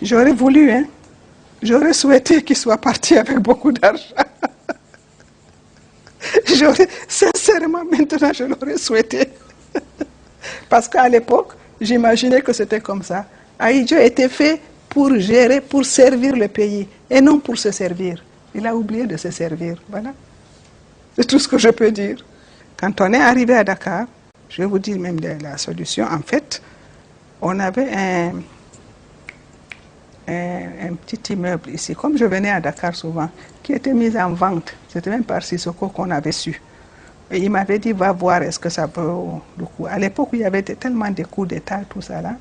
J'aurais voulu, hein. J'aurais souhaité qu'il soit parti avec beaucoup d'argent. Sincèrement, maintenant, je l'aurais souhaité. Parce qu'à l'époque, j'imaginais que c'était comme ça. Ahidjo était fait pour gérer, pour servir le pays, et non pour se servir. Il a oublié de se servir, voilà. C'est tout ce que je peux dire. Quand on est arrivé à Dakar, je vais vous dire même la solution, en fait, on avait un petit immeuble ici, comme je venais à Dakar souvent, qui était mis en vente. C'était même par Sissoko qu'on avait su. Et il m'avait dit, va voir, est-ce que ça vaut le coup. À l'époque, il y avait tellement de coups d'État, tout ça là.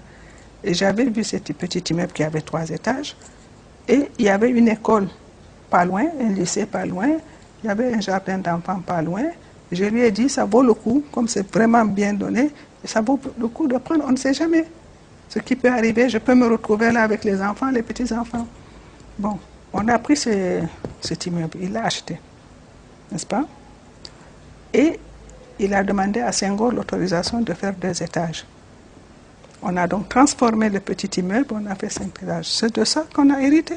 Et j'avais vu ce petit immeuble qui avait 3 étages. Et il y avait une école pas loin, un lycée pas loin. Il y avait un jardin d'enfants pas loin. Je lui ai dit, ça vaut le coup, comme c'est vraiment bien donné, ça vaut le coup de prendre, on ne sait jamais. Ce qui peut arriver, je peux me retrouver là avec les enfants, les petits-enfants. Bon, on a pris cet immeuble, il l'a acheté, n'est-ce pas? Et il a demandé à Senghor l'autorisation de faire 2 étages. On a donc transformé le petit immeuble, on a fait 5 étages. C'est de ça qu'on a hérité.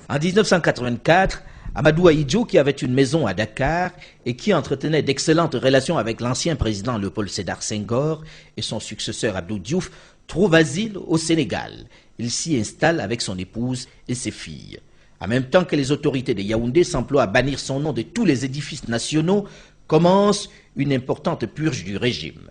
En 1984, Amadou Ahidjo, qui avait une maison à Dakar et qui entretenait d'excellentes relations avec l'ancien président Léopold Sédar Senghor et son successeur Abdou Diouf, trouve asile au Sénégal. Il s'y installe avec son épouse et ses filles. En même temps que les autorités de Yaoundé s'emploient à bannir son nom de tous les édifices nationaux, commence une importante purge du régime.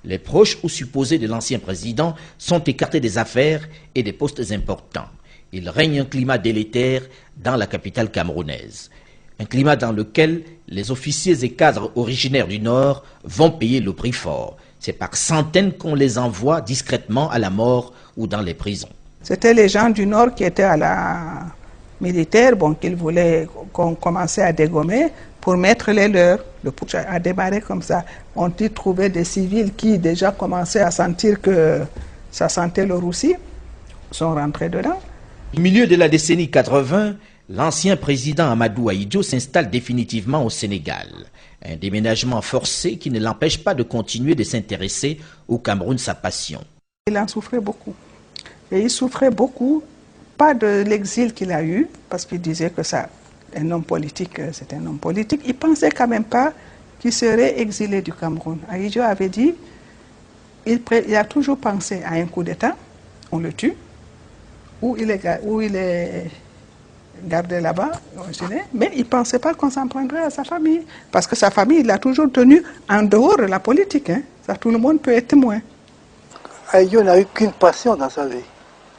Les proches ou supposés de l'ancien président sont écartés des affaires et des postes importants. Il règne un climat délétère dans la capitale camerounaise. Un climat dans lequel les officiers et cadres originaires du Nord vont payer le prix fort. C'est par centaines qu'on les envoie discrètement à la mort ou dans les prisons. C'était les gens du Nord qui étaient à la militaire, bon, qu'ils voulaient qu'on commençait à dégommer pour mettre les leurs. Le putsch a démarré comme ça. On y trouvait des civils qui déjà commençaient à sentir que ça sentait le roussi, sont rentrés dedans. Au milieu de la décennie 80, l'ancien président Amadou Ahidjo s'installe définitivement au Sénégal. Un déménagement forcé qui ne l'empêche pas de continuer de s'intéresser au Cameroun, sa passion. Il en souffrait beaucoup. Et il souffrait beaucoup, pas de l'exil qu'il a eu, parce qu'il disait que ça, un homme politique, c'était un homme politique. Il pensait quand même pas qu'il serait exilé du Cameroun. Ahidjo avait dit, il a toujours pensé à un coup d'État, on le tue, où il est gardé là-bas, mais il ne pensait pas qu'on s'en prendrait à sa famille. Parce que sa famille, il l'a toujours tenu en dehors de la politique. Hein. Ça, tout le monde peut être témoin. Ahidjo n'a eu qu'une passion dans sa vie,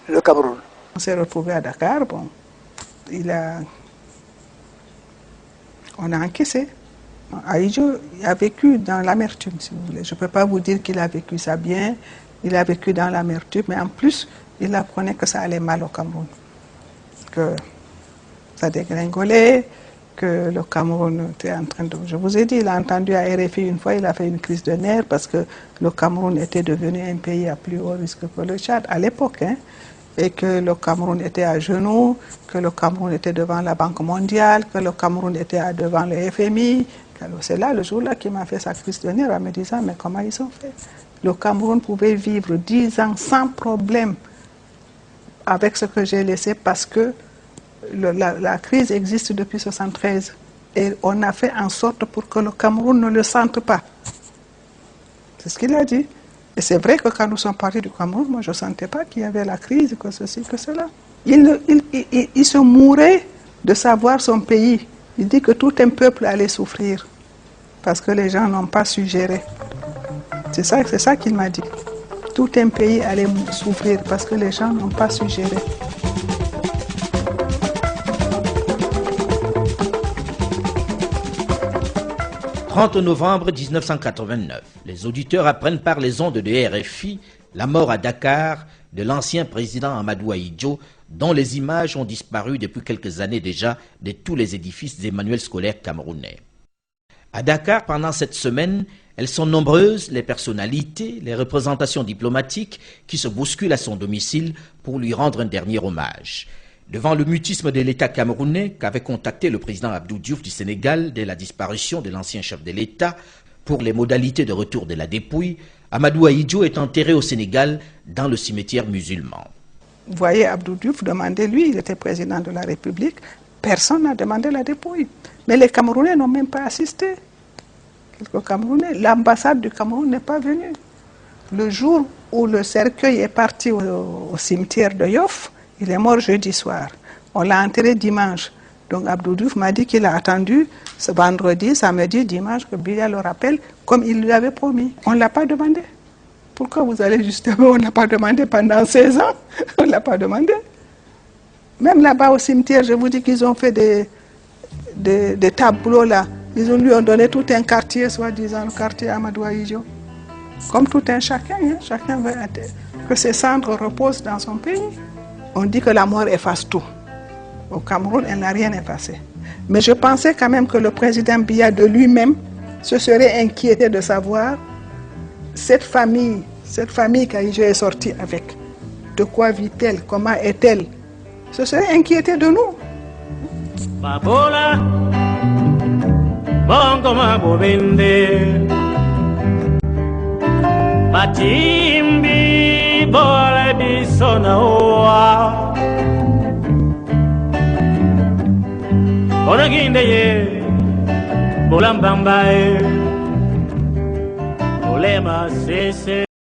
le Cameroun. On s'est retrouvé à Dakar, bon, on a encaissé. Ahidjo a vécu dans l'amertume, si vous voulez. Je ne peux pas vous dire qu'il a vécu ça bien, il a vécu dans l'amertume, mais en plus, il apprenait que ça allait mal au Cameroun. Que ça dégringolait, que le Cameroun était en train de... Je vous ai dit, il a entendu à RFI une fois, il a fait une crise de nerfs parce que le Cameroun était devenu un pays à plus haut risque que le Tchad, à l'époque, hein, et que le Cameroun était à genoux, que le Cameroun était devant la Banque mondiale, que le Cameroun était devant le FMI. C'est là, le jour-là, qu'il m'a fait sa crise de nerfs en me disant, mais comment ils ont fait? Le Cameroun pouvait vivre 10 ans sans problème avec ce que j'ai laissé parce que la crise existe depuis 1973 et on a fait en sorte pour que le Cameroun ne le sente pas. C'est ce qu'il a dit. Et c'est vrai que quand nous sommes partis du Cameroun, moi je ne sentais pas qu'il y avait la crise, que ceci, que cela. Il se mourait de savoir son pays. Il dit que tout un peuple allait souffrir parce que les gens n'ont pas su gérer. C'est ça qu'il m'a dit. Tout un pays allait souffrir parce que les gens n'ont pas su gérer. « 30 novembre 1989, les auditeurs apprennent par les ondes de RFI la mort à Dakar de l'ancien président Amadou Ahidjo, dont les images ont disparu depuis quelques années déjà de tous les édifices des manuels scolaires camerounais. À Dakar, pendant cette semaine, elles sont nombreuses, les personnalités, les représentations diplomatiques qui se bousculent à son domicile pour lui rendre un dernier hommage. Devant le mutisme de l'État camerounais qu'avait contacté le président Abdou Diouf du Sénégal dès la disparition de l'ancien chef de l'État pour les modalités de retour de la dépouille, Amadou Ahidjo est enterré au Sénégal dans le cimetière musulman. Vous voyez Abdou Diouf demander, lui, il était président de la République, personne n'a demandé la dépouille. Mais les Camerounais n'ont même pas assisté. Quelques Camerounais, l'ambassade du Cameroun n'est pas venue. Le jour où le cercueil est parti au cimetière de Yoff, il est mort jeudi soir. On l'a enterré dimanche. Donc Abdou Diouf m'a dit qu'il a attendu ce vendredi, samedi, dimanche, que Biya le rappelle, comme il lui avait promis. On ne l'a pas demandé. Pourquoi vous allez justement, on ne l'a pas demandé pendant 16 ans? On ne l'a pas demandé. Même là-bas au cimetière, je vous dis qu'ils ont fait des tableaux là. Ils lui ont donné tout un quartier, soi-disant le quartier Amadou Ahidjo. Comme tout un chacun, hein, chacun veut que ses cendres reposent dans son pays. On dit que la mort efface tout. Au Cameroun, elle n'a rien effacé. Mais je pensais quand même que le président Biya de lui-même se serait inquiété de savoir cette famille qu'Ahidjo est sortie avec. De quoi vit-elle? Comment est-elle? Se serait inquiété de nous. Babola, Bongoma Bobende, Matimbi, Bola Bisonaoa, Bonaginde, Bolambambae, Olema Sese.